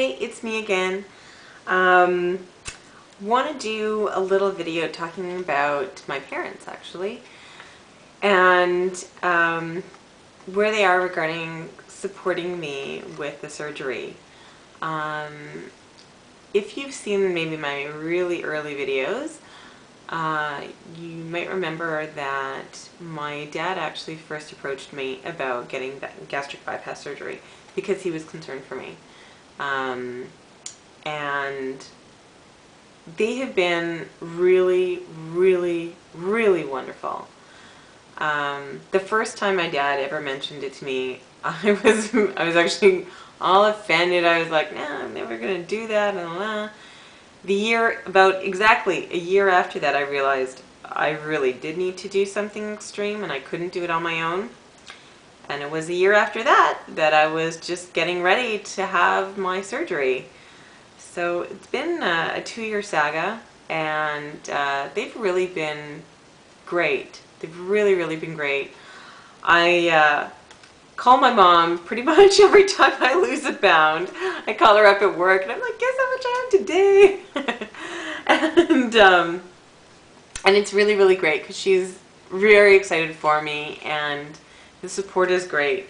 Hey, it's me again. Want to do a little video talking about my parents actually, and where they are regarding supporting me with the surgery. If you've seen maybe my really early videos, you might remember that my dad actually first approached me about getting that gastric bypass surgery because he was concerned for me. And they have been really, really, really wonderful. The first time my dad ever mentioned it to me, I was actually all offended. I was like, nah, I'm never gonna do that. About exactly a year after that, I realized I really did need to do something extreme and I couldn't do it on my own. And it was a year after that that I was just getting ready to have my surgery. So it's been a 2-year saga, and they've really been great. They've really, really been great. I call my mom pretty much every time I lose a pound. I call her up at work and I'm like, guess how much I have today? And it's really, really great because she's very excited for me and the support is great.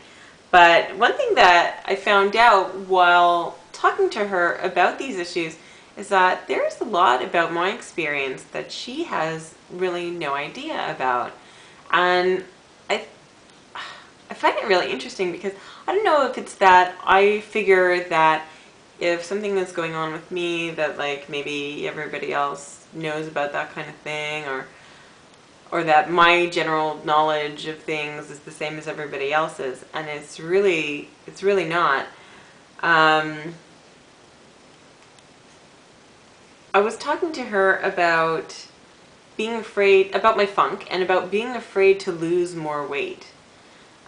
But one thing that I found out while talking to her about these issues is that there's a lot about my experience that she has really no idea about. And I find it really interesting because I don't know if it's that I figure that if something is going on with me that like maybe everybody else knows about that kind of thing, or that my general knowledge of things is the same as everybody else's, and it's really not. I was talking to her about being afraid about my funk and about being afraid to lose more weight,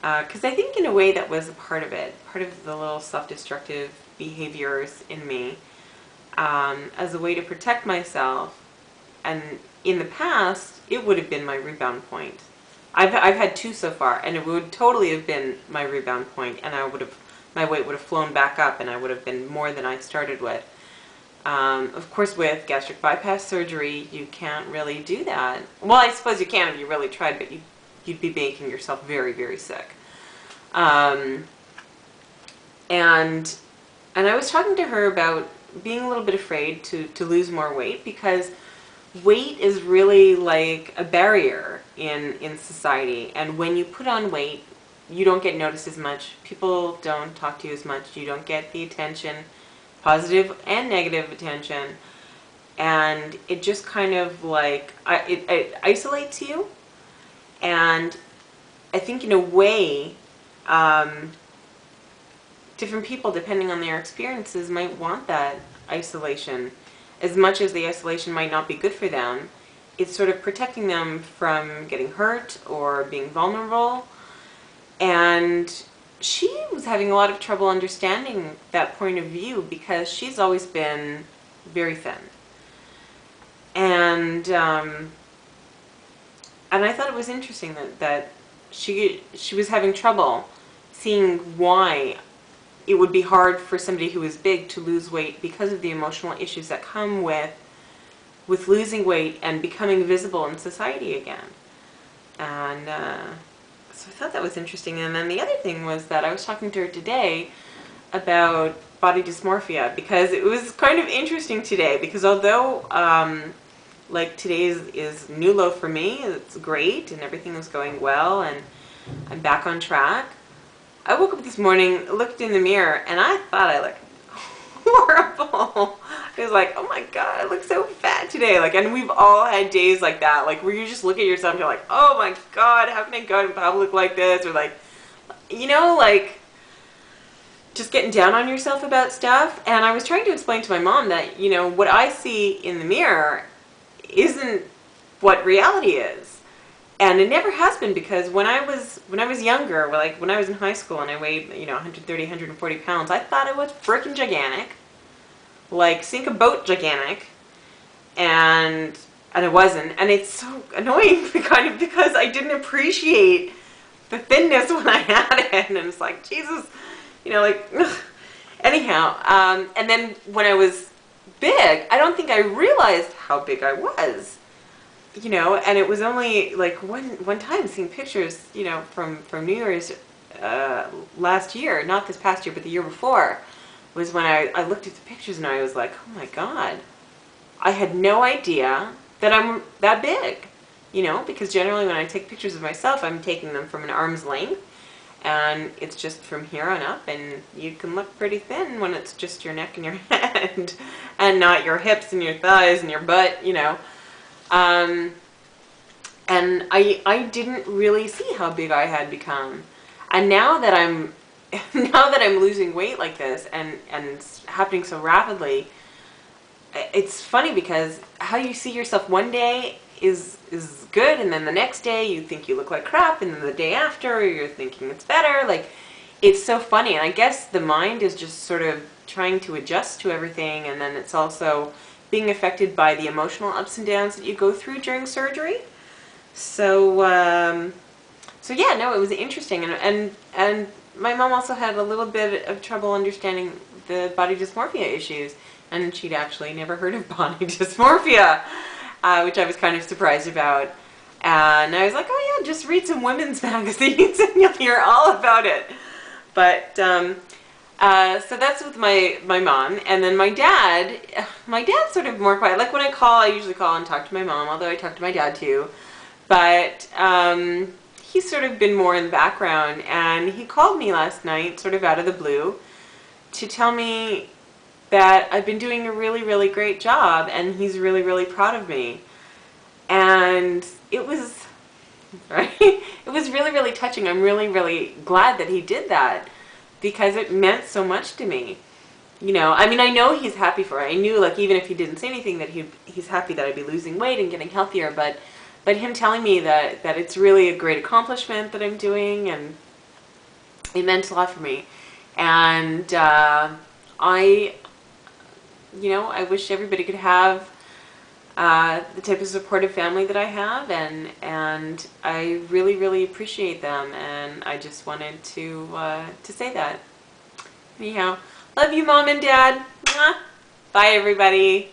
because I think in a way that was a part of it, part of the little self-destructive behaviors in me, as a way to protect myself. And in the past, it would have been my rebound point. I've had 2 so far, and it would totally have been my rebound point, and my weight would have flown back up, and I would have been more than I started with. Of course, with gastric bypass surgery, you can't really do that. Well, I suppose you can if you really tried, but you'd be making yourself very, very sick. And I was talking to her about being a little bit afraid to lose more weight, because weight is really like a barrier in society, and when you put on weight, you don't get noticed as much. People don't talk to you as much. You don't get the attention, positive and negative attention, and it just kind of like it isolates you. And I think in a way, different people, depending on their experiences, might want that isolation. As much as the isolation might not be good for them, it's sort of protecting them from getting hurt or being vulnerable. And she was having a lot of trouble understanding that point of view because she's always been very thin. And I thought it was interesting that she was having trouble seeing why it would be hard for somebody who is big to lose weight because of the emotional issues that come with losing weight and becoming visible in society again. And so I thought that was interesting. And then the other thing was that I was talking to her today about body dysmorphia, because it was kind of interesting today, because although like today is new low for me, it's great and everything is going well and I'm back on track, I woke up this morning, looked in the mirror, and I thought I looked horrible. I was like, oh my God, I look so fat today. Like, and we've all had days like that, like where you just look at yourself and you're like, oh my God, how can I go in public like this? Or like, you know, like just getting down on yourself about stuff. And I was trying to explain to my mom that, you know, what I see in the mirror isn't what reality is. And it never has been, because when I was younger, like when I was in high school and I weighed, you know, 130, 140 pounds, I thought I was freaking gigantic, like sink a boat gigantic, and I wasn't. And it's so annoying kind of because I didn't appreciate the thinness when I had it, and it's like, Jesus, you know, like, ugh. Anyhow, and then when I was big, I don't think I realized how big I was. You know, and it was only like one time seeing pictures, you know, from New Year's last year, not this past year, but the year before, was when I looked at the pictures and I was like, oh my God, I had no idea that I'm that big, you know, because generally when I take pictures of myself, I'm taking them from an arm's length, and it's just from here on up, and you can look pretty thin when it's just your neck and your head, and not your hips and your thighs and your butt, you know. And I didn't really see how big I had become. And now that I'm losing weight like this, and it's happening so rapidly, it's funny because how you see yourself one day is good, and then the next day you think you look like crap, and then the day after you're thinking it's better. Like, it's so funny. And I guess the mind is just sort of trying to adjust to everything, and then it's also being affected by the emotional ups and downs that you go through during surgery. So so yeah, no, it was interesting, and my mom also had a little bit of trouble understanding the body dysmorphia issues, and she'd actually never heard of body dysmorphia, which I was kind of surprised about. And I was like, oh yeah, just read some women's magazines and you'll hear all about it. But so that's with my mom. And then my dad's sort of more quiet. Like when I call, I usually call and talk to my mom, although I talk to my dad too. But he's sort of been more in the background, and he called me last night, sort of out of the blue, to tell me that I've been doing a really, really great job, and he's really, really proud of me. And it was, right? It was really, really touching. I'm really, really glad that he did that, because it meant so much to me. You know, I mean, I know he's happy for it. I knew, like, even if he didn't say anything, that he's happy that I'd be losing weight and getting healthier, but him telling me that it's really a great accomplishment that I'm doing, and it meant a lot for me. And you know, I wish everybody could have the type of supportive family that I have, and I really, really appreciate them, and I just wanted to say that. Anyhow, love you, Mom and Dad. Mwah. Bye, everybody.